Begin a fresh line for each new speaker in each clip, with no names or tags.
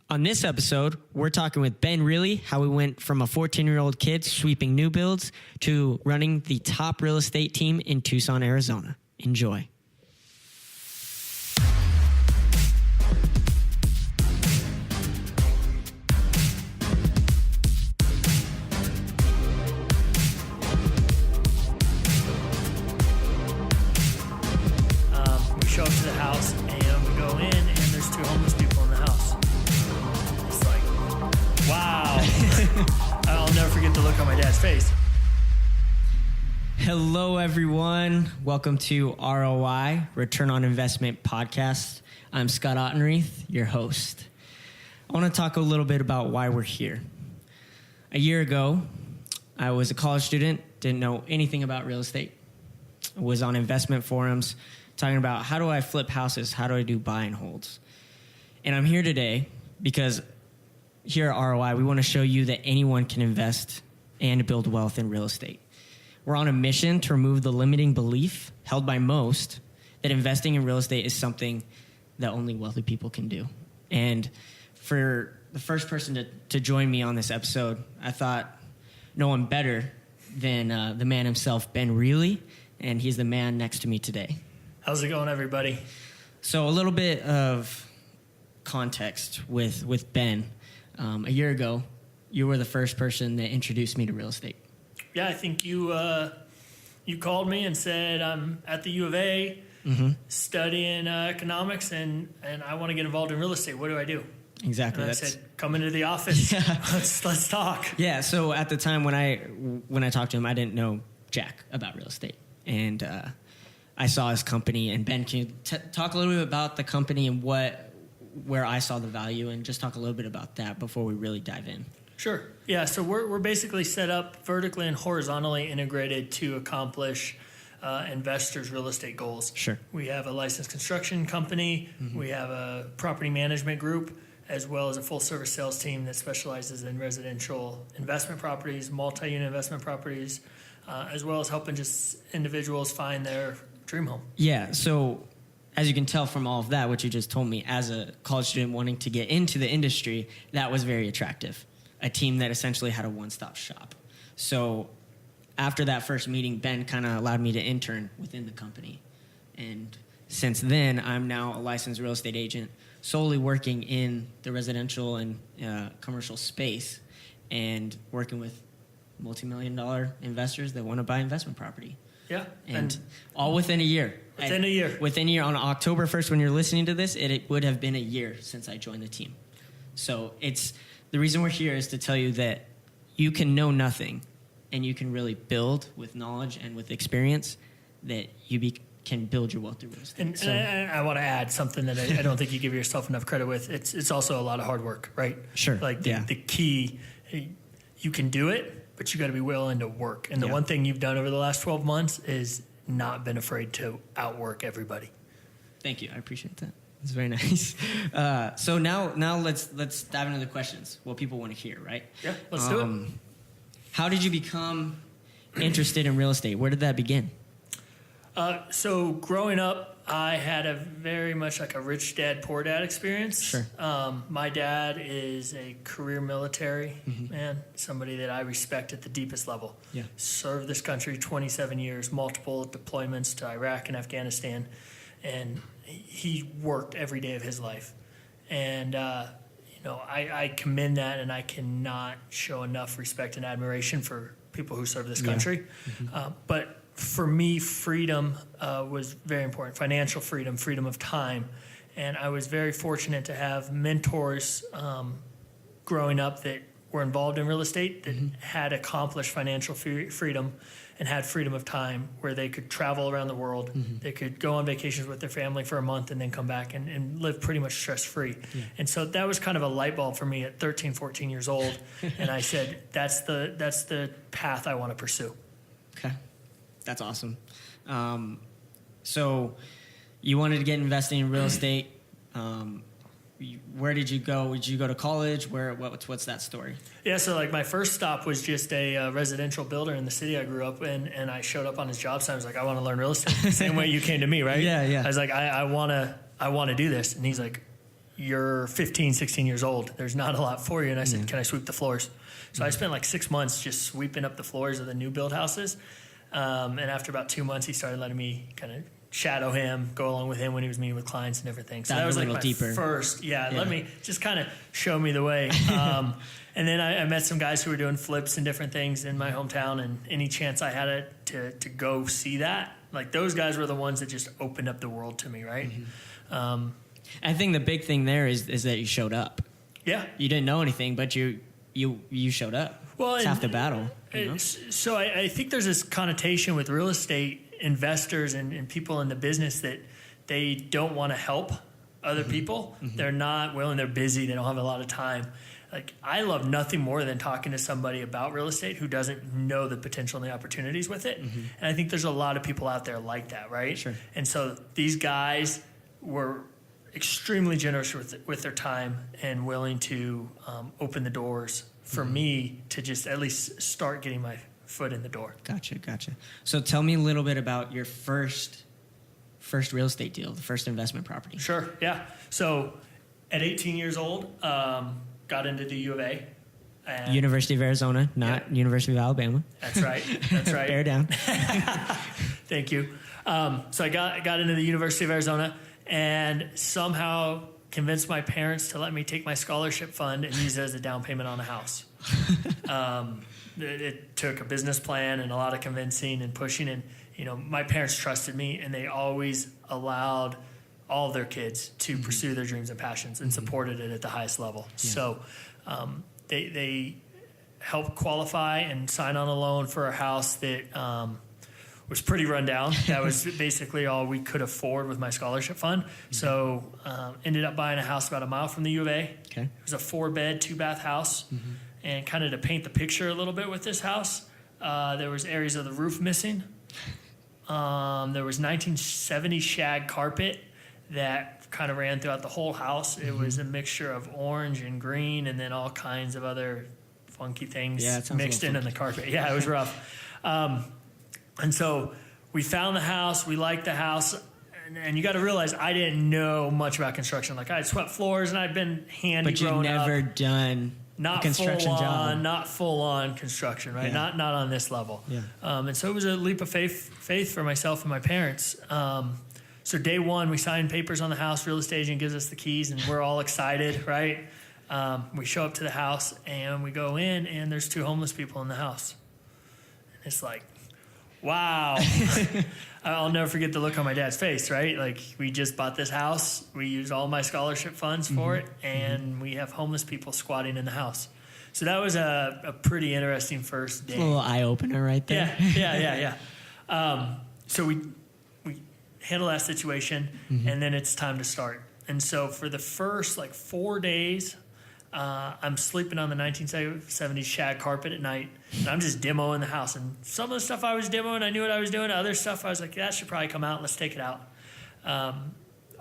On this episode, we're talking with Ben Riehle, how we went from a 14-year-old kid sweeping new builds to running the top real estate team in Tucson, Arizona. Enjoy.
We show up to the house and we go in and there's two homeless people in the house. It's like, wow. I'll never forget the look on my dad's face.
Hello, everyone. Welcome to ROI, Return on Investment Podcast. I'm Scott Autenreith, your host. I want to talk a little bit about why we're here. A year ago, I was a college student, didn't know anything about real estate. I was on investment forums talking about how do I flip houses, how do I do buy and holds. And I'm here today because here at ROI, we want to show you that anyone can invest and build wealth in real estate. We're on a mission to remove the limiting belief held by most that investing in real estate is something that only wealthy people can do. And for the first person to join me on this episode, I thought no one better than the man himself, Ben Riehle, and he's the man next to me today.
How's it going, everybody?
So a little bit of context with Ben. A year ago, you were the first person that introduced me to real estate.
Yeah, I think you called me and said, I'm at the U of A studying economics and I want to get involved in real estate. What do I do?
Exactly.
And I said, come into the office. Yeah. Let's talk.
Yeah, so at the time when I talked to him, I didn't know jack about real estate. And I saw his company. And Ben, can you talk a little bit about the company and where I saw the value, and just talk a little bit about that before we really dive in?
Sure. Yeah, so we're basically set up vertically and horizontally integrated to accomplish investors' real estate goals.
Sure.
We have a licensed construction company. We have a property management group, as well as a full-service sales team that specializes in residential investment properties, multi-unit investment properties, as well as helping just individuals find their dream home.
Yeah, so as you can tell from all of that, what you just told me, as a college student wanting to get into the industry, that was very attractive. A team that essentially had a one-stop shop. So after that first meeting, Ben kind of allowed me to intern within the company. And since then, I'm now a licensed real estate agent, solely working in the residential and commercial space and working with multi-million-dollar investors that want to buy investment property.
Yeah.
And all within a year.
Within a year.
Within a year. On October 1st, when you're listening to this, it would have been a year since I joined the team. So the reason we're here is to tell you that you can know nothing and you can really build with knowledge and with experience that you can build your wealth through real estate.
And I want to add something that I don't think you give yourself enough credit with. It's also a lot of hard work, right?
Sure.
Like the key, you can do it, but you got to be willing to work. And the one thing you've done over the last 12 months is not been afraid to outwork everybody.
Thank you. I appreciate that. It's very nice. So now let's dive into the questions. What people want to hear, right?
Yeah, let's do it.
How did you become interested in real estate? Where did that begin?
So growing up, I had a very much like a rich dad, poor dad experience.
Sure.
My dad is a career military man, somebody that I respect at the deepest level.
Yeah. Served
this country 27 years, multiple deployments to Iraq and Afghanistan, and he worked every day of his life. And, I commend that, and I cannot show enough respect and admiration for people who serve this country. But for me, freedom was very important. Financial freedom, freedom of time. And I was very fortunate to have mentors growing up that were involved in real estate that had accomplished financial freedom and had freedom of time, where they could travel around the world. They could go on vacations with their family for a month and then come back and live pretty much stress-free. Yeah. And so that was kind of a light bulb for me at 13, 14 years old. And I said, that's the path I want to pursue.
Okay. That's awesome. So you wanted to get investing in real estate. Where did you go? Did you go to college? What's that story?
Yeah, so like my first stop was just a residential builder in the city I grew up in, and I showed up on his job site. I was like, I want to learn real estate. Same way you came to me, right?
Yeah.
I was like, I want to do this, and he's like, you're 15, 16 years old. There's not a lot for you. And I said, can I sweep the floors? So I spent like 6 months just sweeping up the floors of the new build houses. And after about 2 months, he started letting me kind of shadow him, go along with him when he was meeting with clients and everything. So that was like my first, let me just kind of show me the way. And then I met some guys who were doing flips and different things in my hometown, and any chance I had to go see that, like those guys were the ones that just opened up the world to me, right?
I think the big thing there is that you showed up.
Yeah.
You didn't know anything, but you showed up.
Well,
it's half the battle. You know?
So I think there's this connotation with real estate investors and people in the business that they don't want to help other people. They're not willing. They're busy. They don't have a lot of time. Like, I love nothing more than talking to somebody about real estate who doesn't know the potential and the opportunities with it. And I think there's a lot of people out there like that, right?
Sure.
And so these guys were extremely generous with their time and willing to open the doors for me to just at least start getting my foot in the door.
Gotcha. So tell me a little bit about your first real estate deal, the first investment property.
Sure, yeah. So at 18 years old, got into the U of A.
University of Arizona, not University of Alabama.
That's right.
Bear down.
Thank you. So I got into the University of Arizona and somehow convinced my parents to let me take my scholarship fund and use it as a down payment on a house. It took a business plan and a lot of convincing and pushing. And, my parents trusted me, and they always allowed all of their kids to pursue their dreams and passions and supported it at the highest level. Yeah. So they helped qualify and sign on a loan for a house that was pretty run down. That was basically all we could afford with my scholarship fund. So ended up buying a house about a mile from the U of A.
Okay.
It was a 4-bed, 2-bath house. And kind of to paint the picture a little bit with this house, there was areas of the roof missing. There was 1970 shag carpet that kind of ran throughout the whole house. It was a mixture of orange and green and then all kinds of other funky things mixed in the carpet. Yeah, it was rough. And so we found the house. We liked the house. And you got to realize I didn't know much about construction. Like, I had swept floors and I'd been handy growing up.
But you'd never done a construction job.
Not full on construction, right? Yeah. Not on this level. Yeah. And so it was a leap of faith for myself and my parents. So day one, we signed papers on the house. Real estate agent gives us the keys, and we're all excited, right? We show up to the house, and we go in, and there's 2 homeless people in the house. And it's like, wow. I'll never forget the look on my dad's face, right? Like, we just bought this house. We used all my scholarship funds for it, and we have homeless people squatting in the house. So that was a pretty interesting first day.
A little eye-opener right there.
Yeah. So we handle that situation, and then it's time to start. And so for the first 4 days, I'm sleeping on the 1970s shag carpet at night, and I'm just demoing the house. And some of the stuff I was demoing, I knew what I was doing. Other stuff, I was like, that should probably come out. Let's take it out.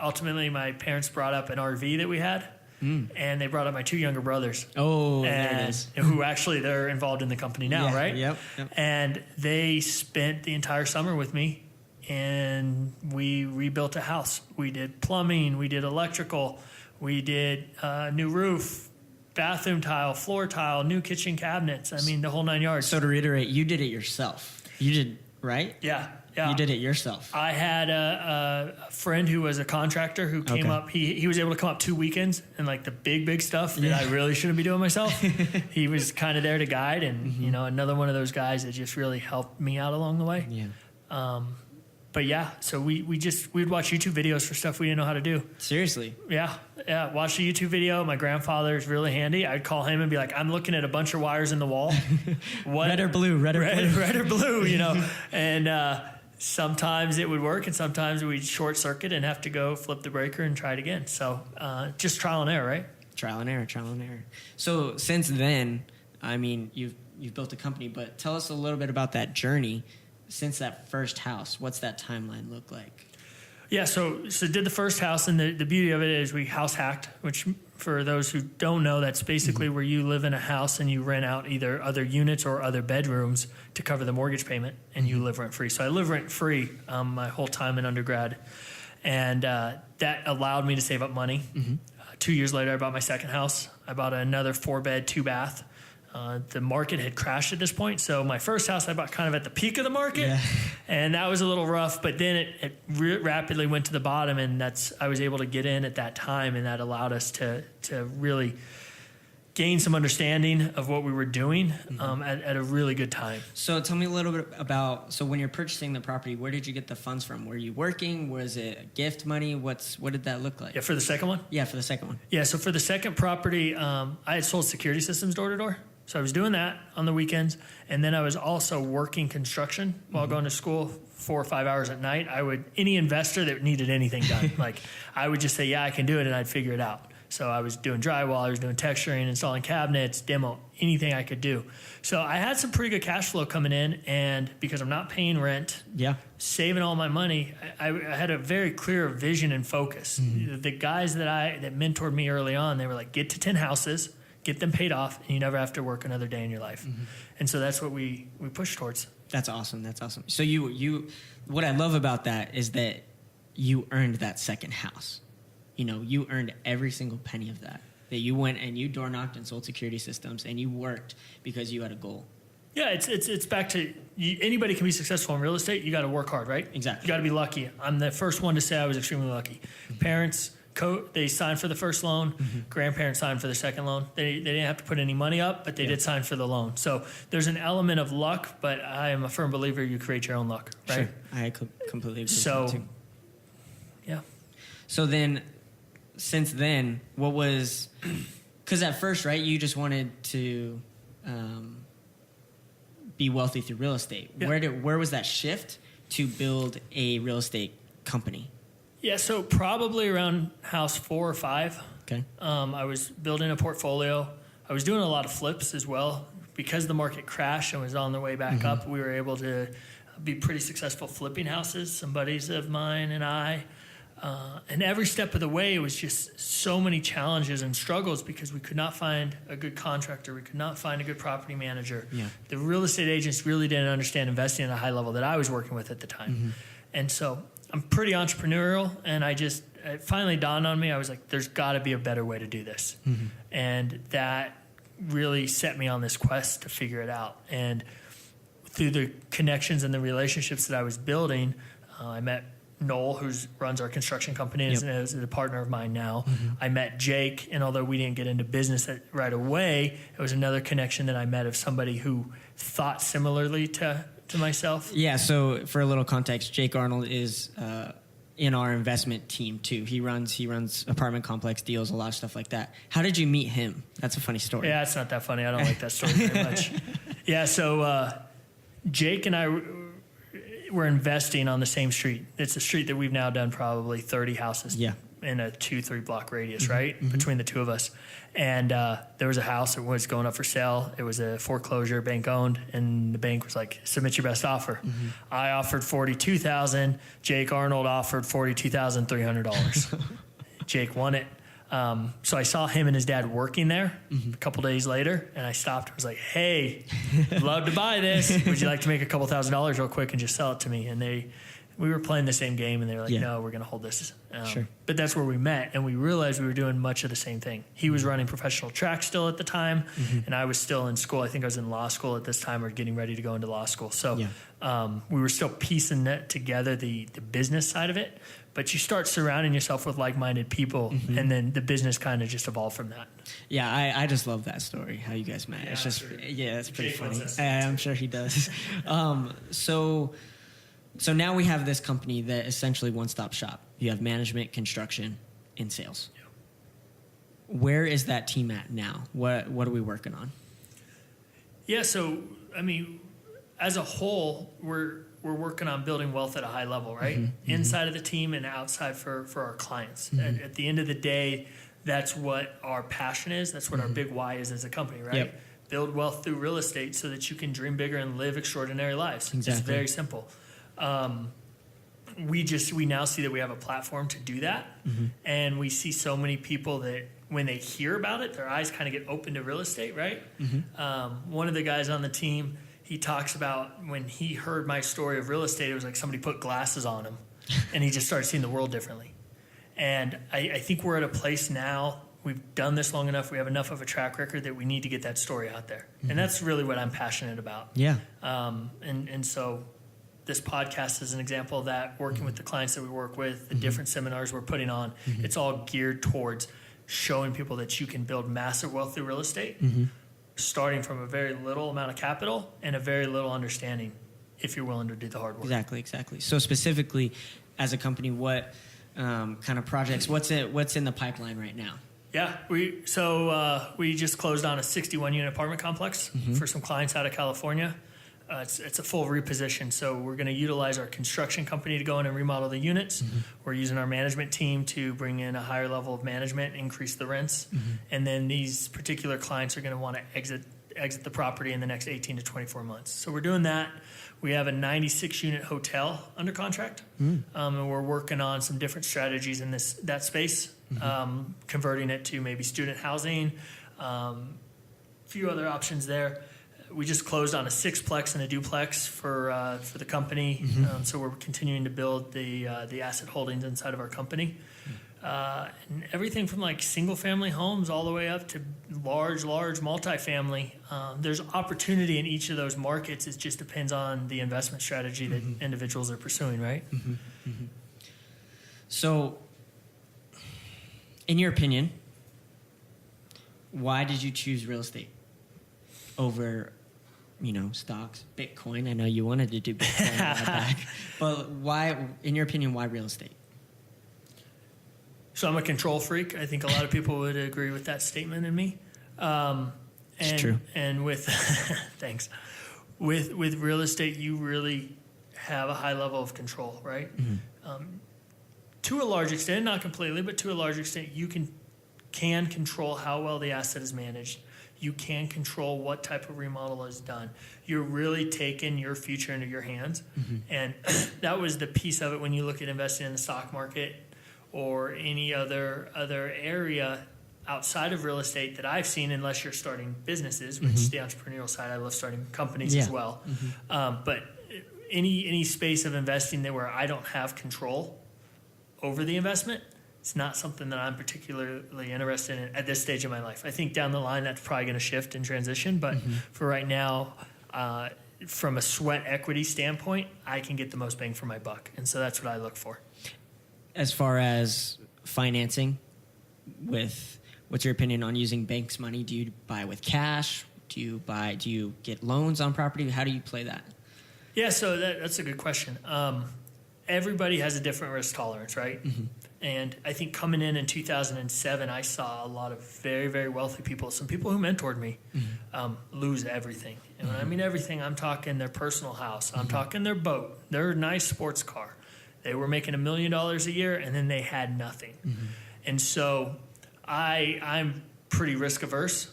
Ultimately, my parents brought up an RV that we had, and they brought up my 2 younger brothers.
Oh, there it is.
Who actually, they're involved in the company now, right?
Yep.
And they spent the entire summer with me, and we rebuilt a house. We did plumbing, we did electrical, we did new roof, bathroom tile, floor tile, new kitchen cabinets. I mean, the whole 9 yards.
So to reiterate, you did it yourself. You did, right?
Yeah.
You did it yourself.
I had a friend who was a contractor who came up. He was able to come up 2 weekends and the big stuff that I really shouldn't be doing myself. He was kind of there to guide, and another one of those guys that just really helped me out along the way.
Yeah.
But yeah, so we'd watch YouTube videos for stuff we didn't know how to do.
Seriously?
Yeah. Watch the YouTube video. My grandfather's really handy. I'd call him and be like, I'm looking at a bunch of wires in the wall. What?
Red or blue? Red
or blue, And sometimes it would work, and sometimes we'd short circuit and have to go flip the breaker and try it again. So just trial and error, right?
Trial and error. So since then, I mean, you've built a company, but tell us a little bit about that journey. Since that first house, what's that timeline look like?
Yeah, so did the first house, and the beauty of it is we house hacked, which for those who don't know, that's basically where you live in a house and you rent out either other units or other bedrooms to cover the mortgage payment, and you live rent free. So I live rent free my whole time in undergrad, and that allowed me to save up money 2 years later, I bought my second house. I bought another 4-bed, 2-bath. The market had crashed at this point. So my first house I bought kind of at the peak of the market, and that was a little rough, but then it rapidly went to the bottom, and I was able to get in at that time, and that allowed us to really gain some understanding of what we were doing at a really good time.
So tell me a little bit about, so when you're purchasing the property, where did you get the funds from? Were you working? Was it gift money? What did that look like?
Yeah, for the second one?
Yeah, for the second one.
Yeah, so for the second property, I had sold security systems door to door. So I was doing that on the weekends, and then I was also working construction while going to school 4 or 5 hours at night. Any investor that needed anything done, like I would just say, yeah, I can do it, and I'd figure it out. So I was doing drywall, I was doing texturing, installing cabinets, demo, anything I could do. So I had some pretty good cash flow coming in, and because I'm not paying rent, saving all my money, I had a very clear vision and focus. The guys that mentored me early on, they were like, get to 10 houses, get them paid off, and you never have to work another day in your life. And so that's what we push towards.
That's awesome. So you what I love about that is that you earned that second house. You earned every single penny of that you went and you door knocked and sold security systems, and you worked because you had a goal.
Yeah, it's back to anybody can be successful in real estate. You got to work hard, right?
Exactly.
You got to be lucky. I'm the first one to say I was extremely lucky. Parents, they signed for the first loan. Grandparents signed for the second loan. They didn't have to put any money up, but they did sign for the loan. So there's an element of luck, but I am a firm believer you create your own luck, right?
Sure. I completely agree with that too.
Yeah.
So then, since then, what was... Because at first, right, you just wanted to be wealthy through real estate. Yeah. Where was that shift to build a real estate company? Yeah,
so probably around house 4 or 5.
Okay.
I was building a portfolio. I was doing a lot of flips as well. Because the market crashed and was on the way back up, we were able to be pretty successful flipping houses, some buddies of mine and I. And every step of the way, it was just so many challenges and struggles because we could not find a good contractor. We could not find a good property manager.
Yeah.
The real estate agents really didn't understand investing at a high level that I was working with at the time. And so I'm pretty entrepreneurial, and it finally dawned on me. I was like, there's got to be a better way to do this. And that really set me on this quest to figure it out. And through the connections and the relationships that I was building, I met Noel, who runs our construction company, and is a partner of mine now. I met Jake, and although we didn't get into business right away, it was another connection that I met of somebody who thought similarly to myself. Yeah, so for a little context, Jake Arnold is in our investment team too. He runs apartment complex deals, a lot of stuff like that. How did you meet him? That's a funny story. Yeah, it's not that funny. I don't like that story very much. Yeah, so Jake and I we're investing on the same street. It's a street that we've now done probably 30 houses in a 2-3 block radius, right? Between the two of us. And there was a house that was going up for sale. It was a foreclosure, bank owned, and the bank was like, submit your best offer. I offered $42,000. Jake Arnold offered $42,300. Jake won it. So I saw him and his dad working there a couple days later, and I stopped. I was like, hey, I'd love to buy this. Would you like to make a couple $1,000s real quick and just sell it to me? And we were playing the same game, and they were like, no, we're going to hold this. Sure. But that's where we met, and we realized we were doing much of the same thing. He was running professional track still at the time, and I was still in school. I think I was in law school at this time, or getting ready to go into law school. So we were still piecing that together, the business side of it. But you start surrounding yourself with like-minded people, and then the business kind of just evolved from that. Yeah, I just love that story, how you guys met. Yeah, it's just, it's pretty funny. I'm sure he does. So now we have this company that essentially one-stop shop. You have management, construction, and sales. Yeah. Where is that team at now? What are we working on? Yeah, so, I mean, as a whole, we're working on building wealth at a high level, right? Inside of the team and outside for our clients. At the end of the day, that's what our passion is. That's what our big why is as a company, right? Yep. Build wealth through real estate so that you can dream bigger and live extraordinary lives. Exactly. It's very simple. We now see that we have a platform to do that. And we see so many people that when they hear about it, their eyes kind of get open to real estate, right? One of the guys on the team, he talks about when he heard my story of real estate, it was like somebody put glasses on him and he just started seeing the world differently. And I think we're at a place now we've done this long enough. We have enough of a track record that we need to get that story out there. And that's really what I'm passionate about.
Yeah.
And so this podcast is an example of that, working with the clients that we work with, the different seminars we're putting on. It's all geared towards showing people that you can build massive wealth through real estate, starting from a very little amount of capital and a very little understanding, if you're willing to do the hard work.
Exactly. So specifically, as a company, what kind of projects, what's in the pipeline right now?
Yeah, we just closed on a 61-unit apartment complex for some clients out of California. It's a full reposition, so we're going to utilize our construction company to go in and remodel the units. We're using our management team to bring in a higher level of management, increase the rents, and then these particular clients are going to want to exit the property in the next 18 to 24 months. So we're doing that. We have a 96-unit hotel under contract, and we're working on some different strategies in that space, converting it to maybe student housing, a few other options there. We just closed on a 6-plex and a duplex for the company, so we're continuing to build the asset holdings inside of our company. And everything from like single-family homes all the way up to large multifamily. There's opportunity in each of those markets. It just depends on the investment strategy that individuals are pursuing, right?
So, in your opinion, why did you choose real estate over, stocks, Bitcoin? I know you wanted to do Bitcoin a while back, but why, in your opinion, why real estate?
So I'm a control freak. I think a lot of people would agree with that statement in me.
It's true.
And with thanks, with real estate, you really have a high level of control, right? To a large extent, not completely, but to a large extent, you can control how well the asset is managed. You can control what type of remodel is done. You're really taking your future into your hands, and that was the piece of it when you look at investing in the stock market or any other area outside of real estate that I've seen, unless you're starting businesses, which the entrepreneurial side, I love starting companies as well. But any space of investing there where I don't have control over the investment, it's not something that I'm particularly interested in at this stage of my life. I think down the line that's probably going to shift and transition, but for right now, from a sweat equity standpoint, I can get the most bang for my buck, and so that's what I look for.
As far as financing, what's your opinion on using banks' money? Do you buy with cash? Do you get loans on property? How do you play that?
Yeah, so that's a good question. Everybody has a different risk tolerance, right? And I think coming in 2007, I saw a lot of very, very wealthy people, some people who mentored me, lose everything. And when I mean everything, I'm talking their personal house. I'm talking their boat, their nice sports car. They were making $1 million a year, and then they had nothing. And so I'm pretty risk averse.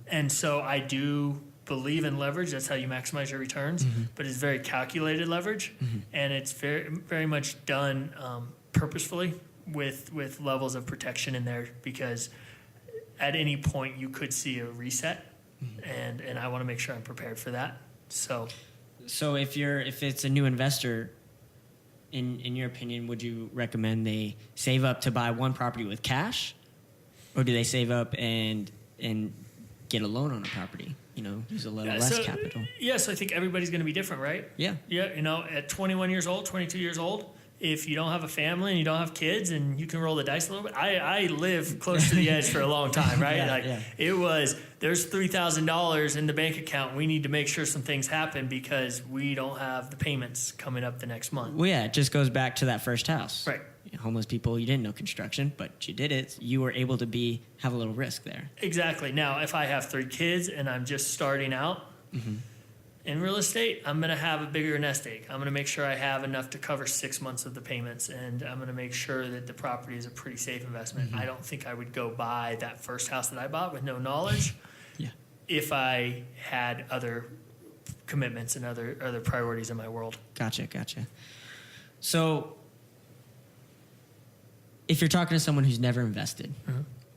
And so I do believe in leverage. That's how you maximize your returns. But it's very calculated leverage, and it's very, very much done purposefully with levels of protection in there, because at any point you could see a reset, and I want to make sure I'm prepared for that. So if it's a new investor, in your opinion, would you recommend they save up to buy one property with cash, or do they save up and get a loan on a property? Use a little less capital. Yes, I think everybody's going to be different, right? Yeah. At 21 years old, 22 years old, if you don't have a family and you don't have kids and you can roll the dice a little bit. I live close to the edge for a long time, right? It was, there's $3,000 in the bank account. We need to make sure some things happen because we don't have the payments coming up the next month.
Well, yeah, it just goes back to that first house.
Right.
Homeless people, you didn't know construction, but you did it. You were able to have a little risk there.
Exactly. Now, if I have 3 kids and I'm just starting out, in real estate, I'm going to have a bigger nest egg. I'm going to make sure I have enough to cover 6 months of the payments, and I'm going to make sure that the property is a pretty safe investment. I don't think I would go buy that first house that I bought with no knowledge if I had other commitments and other priorities in my world.
Gotcha. So if you're talking to someone who's never invested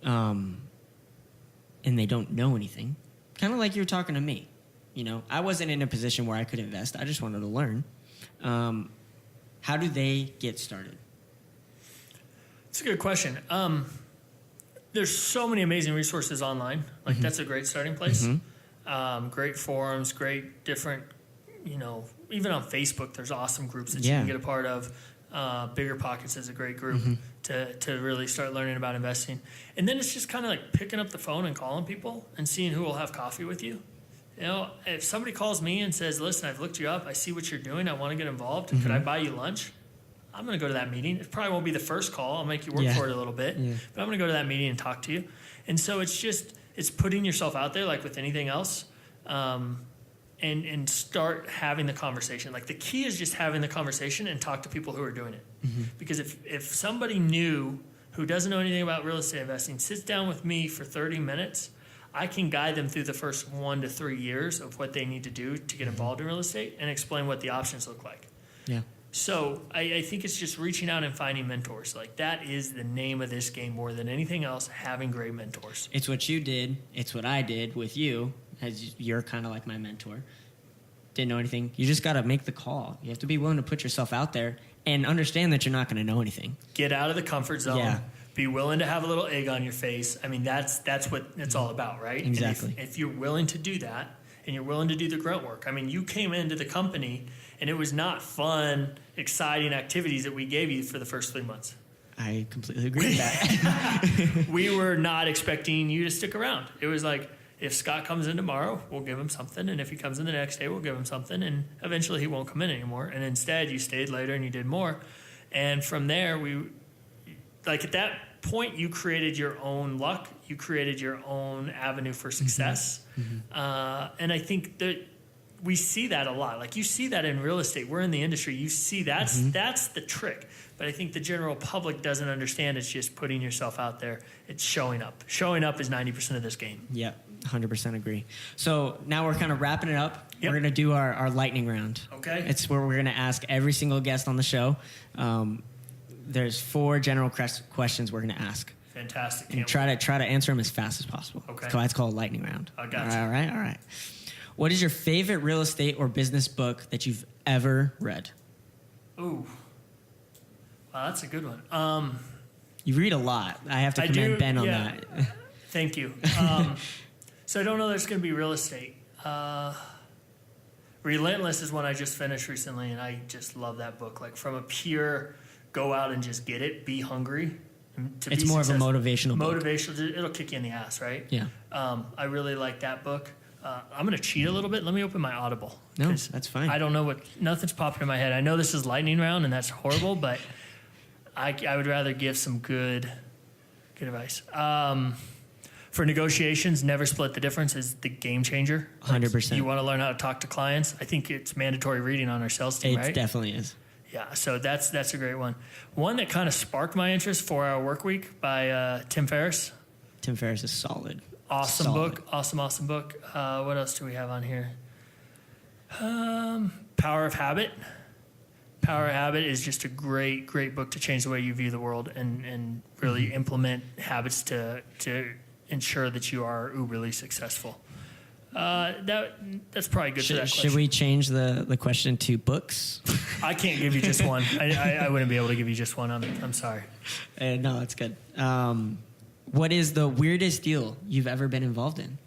and they don't know anything, kind of like you were talking to me, I wasn't in a position where I could invest. I just wanted to learn. How do they get started?
It's a good question. There's so many amazing resources online. Like that's a great starting place. Great forums, great different, even on Facebook, there's awesome groups that you can get a part of. Bigger Pockets is a great group to really start learning about investing. And then it's just kind of like picking up the phone and calling people and seeing who will have coffee with you. If somebody calls me and says, listen, I've looked you up, I see what you're doing, I want to get involved, could I buy you lunch? I'm going to go to that meeting. It probably won't be the first call. I'll make you work for it a little bit. Yeah. But I'm going to go to that meeting and talk to you. And so it's putting yourself out there like with anything else, and start having the conversation. Like the key is just having the conversation and talk to people who are doing it. Because if somebody new who doesn't know anything about real estate investing sits down with me for 30 minutes, I can guide them through the first 1 to 3 years of what they need to do to get involved in real estate and explain what the options look like. Yeah. So I think it's just reaching out and finding mentors. Like that is the name of this game more than anything else, having great mentors.
It's what you did. It's what I did with you, as you're kind of like my mentor. Didn't know anything. You just got to make the call. You have to be willing to put yourself out there and understand that you're not going to know anything.
Get out of the comfort zone. Yeah. Be willing to have a little egg on your face. I mean, that's what it's all about, right?
Exactly.
If you're willing to do that and you're willing to do the grunt work. I mean, you came into the company and it was not fun, exciting activities that we gave you for the first 3 months.
I completely agree with that.
We were not expecting you to stick around. It was like, if Scott comes in tomorrow, we'll give him something. And if he comes in the next day, we'll give him something. And eventually he won't come in anymore. And instead, you stayed later and you did more. And from there, at that point, you created your own luck. You created your own avenue for success. And I think that we see that a lot. Like you see that in real estate. We're in the industry. You see that's the trick. But I think the general public doesn't understand. It's just putting yourself out there. It's showing up. Showing up is 90% of this game.
Yeah, 100% agree. So now we're kind of wrapping it up. Yep. We're going to do our lightning round.
Okay.
It's where we're going to ask every single guest on the show. There's 4 general questions we're going to ask.
Fantastic.
And try to answer them as fast as possible.
Okay.
So that's called a lightning round.
I got you.
All right. What is your favorite real estate or business book that you've ever read?
Ooh. Wow, that's a good one.
You read a lot. I have to commend Ben on that.
Thank you. So I don't know there's going to be real estate. Relentless is one I just finished recently, and I just love that book. Like from a pure go out and just get it, be hungry.
It's more of a motivational book.
Motivational, it'll kick you in the ass, right?
Yeah.
I really like that book. I'm going to cheat a little bit. Let me open my Audible.
No, that's fine.
I don't know nothing's popping in my head. I know this is lightning round, and that's horrible, but I would rather give some good advice. For negotiations, never split the difference is the game changer.
100%.
You want to learn how to talk to clients. I think it's mandatory reading on our sales team, right?
It definitely is.
Yeah, so that's a great one. One that kind of sparked my interest, 4-Hour Workweek by Tim Ferriss.
Tim Ferriss is solid.
Awesome book. Awesome book. What else do we have on here? Power of Habit. Power of Habit is just a great book to change the way you view the world and really implement habits to ensure that you are uberly successful. That's probably good for that question.
Should we change the question to books?
I can't give you just one. I wouldn't be able to give you just one. I'm sorry.
No, that's good. What is the weirdest deal you've ever been involved in?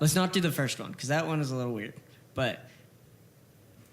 Let's not do the first one because that one is a little weird. But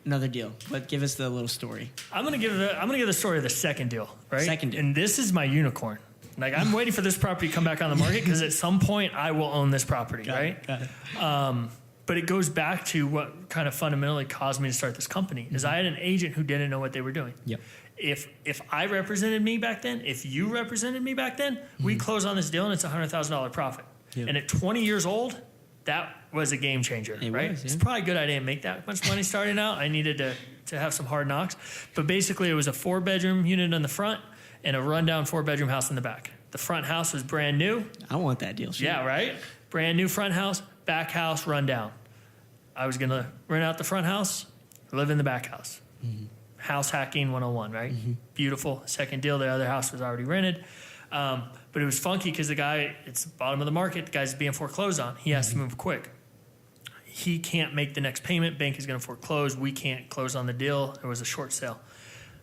another deal. But give us the little story. I'm gonna give
the story of the second deal, right?
Second deal.
And this is my unicorn. Like I'm waiting for this property to come back on the market because at some point I will own this property, right?
Got it.
But it goes back to what kind of fundamentally caused me to start this company. Is I had an agent who didn't know what they were doing.
Yep.
If I represented me back then, if you represented me back then, we close on this deal and it's $100,000 profit. Yep. And at 20 years old, that was a game changer, right? It's probably good I didn't make that much money starting out. I needed to have some hard knocks. But basically it was a 4-bedroom unit in the front and a rundown 4-bedroom house in the back. The front house was brand new.
I want that deal. Sure.
Yeah, right? Brand new front house, back house, rundown. I was going to rent out the front house, live in the back house. Mm-hmm. House hacking 101, right? Mm-hmm. Beautiful. Second deal, the other house was already rented. But it was funky because the guy, it's the bottom of the market, the guy's being foreclosed on. He has to move quick. He can't make the next payment. Bank is going to foreclose. We can't close on the deal. It was a short sale.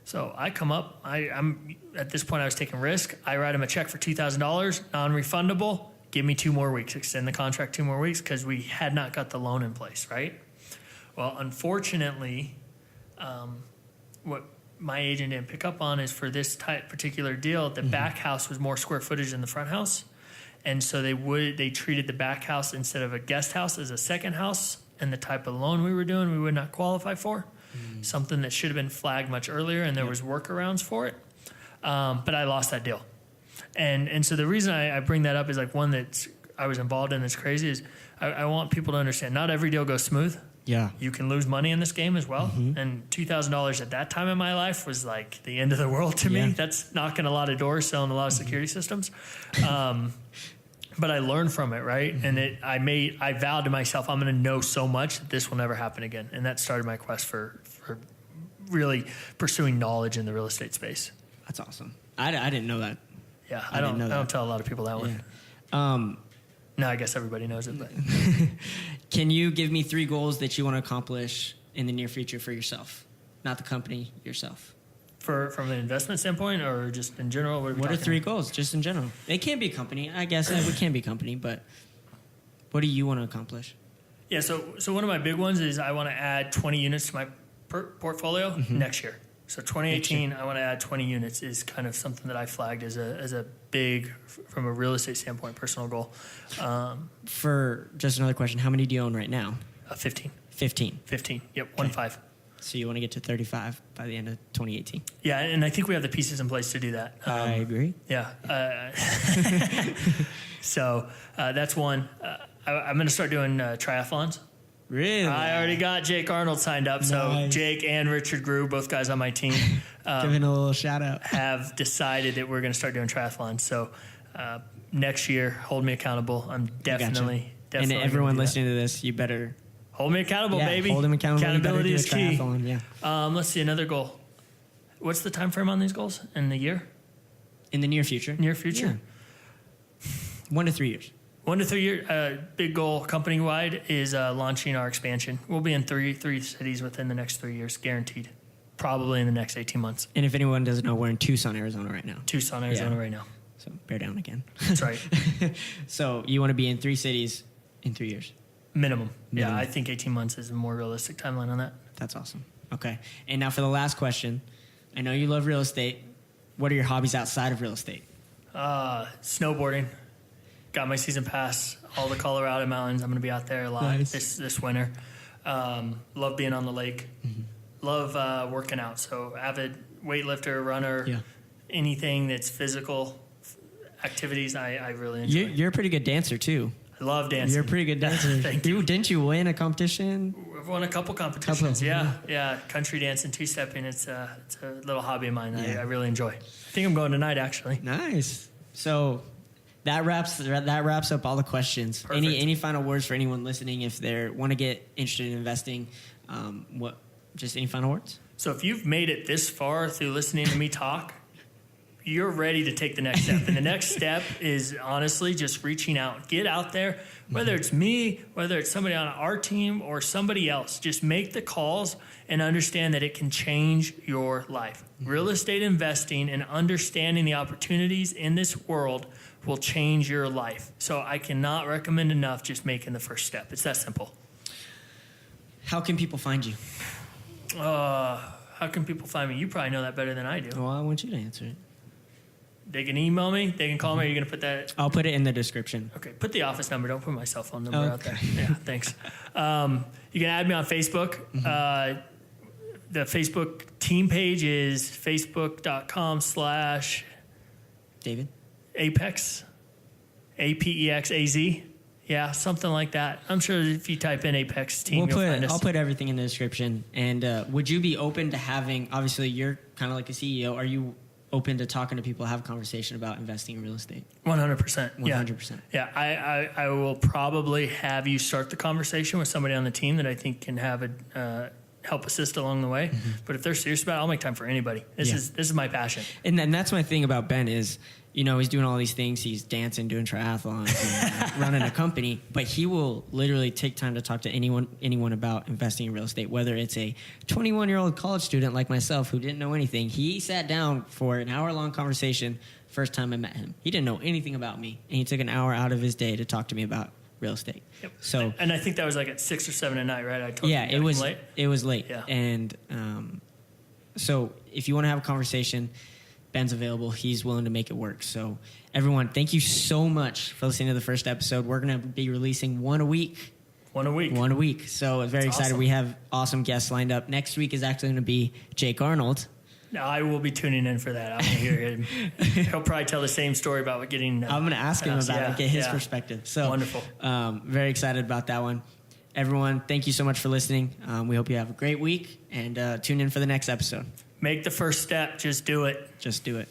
So I come up, I'm at this point I was taking risk. I write him a check for $2,000, non-refundable. Give me 2 more weeks, extend the contract 2 more weeks because we had not got the loan in place, right? Well, unfortunately, what my agent didn't pick up on is for this particular deal, the back house was more square footage than the front house. And so they treated the back house instead of a guest house as a second house, and the type of loan we were doing, we would not qualify for. Something that should have been flagged much earlier, and there was workarounds for it. But I lost that deal. And so the reason I bring that up is like one that I was involved in that's crazy is I want people to understand not every deal goes smooth.
Yeah.
You can lose money in this game as well. And $2,000 at that time in my life was like the end of the world to me. That's knocking a lot of doors, selling a lot of security systems. But I learned from it, right? And I vowed to myself, I'm going to know so much that this will never happen again. And that started my quest for really pursuing knowledge in the real estate space.
That's awesome. I didn't know that.
Yeah, I don't tell a lot of people that one. No, I guess everybody knows it. But
can you give me 3 goals that you want to accomplish in the near future for yourself? Not the company, yourself.
From an investment standpoint or just in general?
What are 3 goals, just in general? It can be a company. I guess it can be a company, but what do you want to accomplish? Yeah,
so one of my big ones is I want to add 20 units to my portfolio next year. So 2018, I want to add 20 units is kind of something that I flagged as a big, from a real estate standpoint, personal goal.
For just another question, how many do you own right now?
15.
15.
Yep,
okay.
15. So
you want to get to 35 by the end of 2018?
Yeah, and I think we have the pieces in place to do that.
I agree.
Yeah. So that's one. I'm going to start doing triathlons.
Really?
I already got Jake Arnold signed up. So nice. Jake and Richard Grew, both guys on my team,
giving a little shout out,
have decided that we're going to start doing triathlons. So next year, hold me accountable. I'm definitely.
And everyone listening to this, you better
hold me accountable, baby.
Hold him accountable.
Accountability is key.
Yeah.
Let's see another goal. What's the time frame on these goals in the year?
In the near future.
Near future.
Yeah. 1 to 3 years.
1 to 3 years. Big goal company-wide is launching our expansion. We'll be in three cities within the next 3 years, guaranteed. Probably in the next 18 months.
And if anyone doesn't know, we're in Tucson, Arizona right now.
Tucson, Arizona right now.
So bear down again.
That's right.
So you want to be in 3 cities in 3 years?
Minimum. Yeah, I think 18 months is a more realistic timeline on that.
That's awesome. Okay. And now for the last question. I know you love real estate. What are your hobbies outside of real estate?
Snowboarding. Got my season pass, all the Colorado mountains. I'm going to be out there a lot this winter. Love being on the lake. Love working out. So avid weightlifter, runner, anything that's physical activities, I really enjoy.
You're a pretty good dancer, too.
I love dancing.
You're a pretty good dancer.
Thank you.
Didn't you win a competition?
We've won a couple competitions. Yeah. Country dance and 2-stepping. It's a little hobby of mine. I really enjoy. I think I'm going tonight, actually.
Nice. So that wraps up all the questions.
Perfect.
Any final words for anyone listening if they want to get interested in investing? Just any final words?
So if you've made it this far through listening to me talk, you're ready to take the next step. And the next step is honestly just reaching out. Get out there, whether it's me, whether it's somebody on our team or somebody else. Just make the calls and understand that it can change your life. Real estate investing and understanding the opportunities in this world will change your life. So I cannot recommend enough just making the first step. It's that simple.
How can people find you?
How can people find me? You probably know that better than I do.
Well, I want you to answer it.
They can email me. They can call me. Are you going to put that?
I'll put it in the description.
Okay. Put the office number. Don't put my cell phone number out there. Yeah, thanks. You can add me on Facebook. The Facebook team page is facebook.com/
David?
Apex. APEXAZ. Yeah, something like that. I'm sure if you type in Apex team, you'll find us.
I'll put everything in the description. And would you be open to having, obviously you're kind of like a CEO, are you open to talking to people, have a conversation about investing in real estate?
100%.
100%.
Yeah, I will probably have you start the conversation with somebody on the team that I think can have help assist along the way. But if they're serious about it, I'll make time for anybody. This is my passion.
And that's my thing about Ben is he's doing all these things. He's dancing, doing triathlons, and running a company. But he will literally take time to talk to anyone about investing in real estate, whether it's a 21-year-old college student like myself who didn't know anything. He sat down for an hour-long conversation first time I met him. He didn't know anything about me, and he took an hour out of his day to talk to me about real estate.
Yep.
So,
and I think that was like at 6 or 7 at night, right? I told
yeah,
you
it was late.
Yeah.
And so if you want to have a conversation, Ben's available. He's willing to make it work. So everyone, thank you so much for listening to the first episode. We're going to be releasing one a week.
One a week.
So very excited.
Awesome.
We have awesome guests lined up. Next week is actually going to be Jake Arnold.
Now, I will be tuning in for that. I'm going to hear him. He'll probably tell the same story about getting...
I'm going to ask him about it, get his perspective. So
wonderful.
Very excited about that one. Everyone, thank you so much for listening. We hope you have a great week, and tune in for the next episode.
Make the first step. Just do it.
Just do it.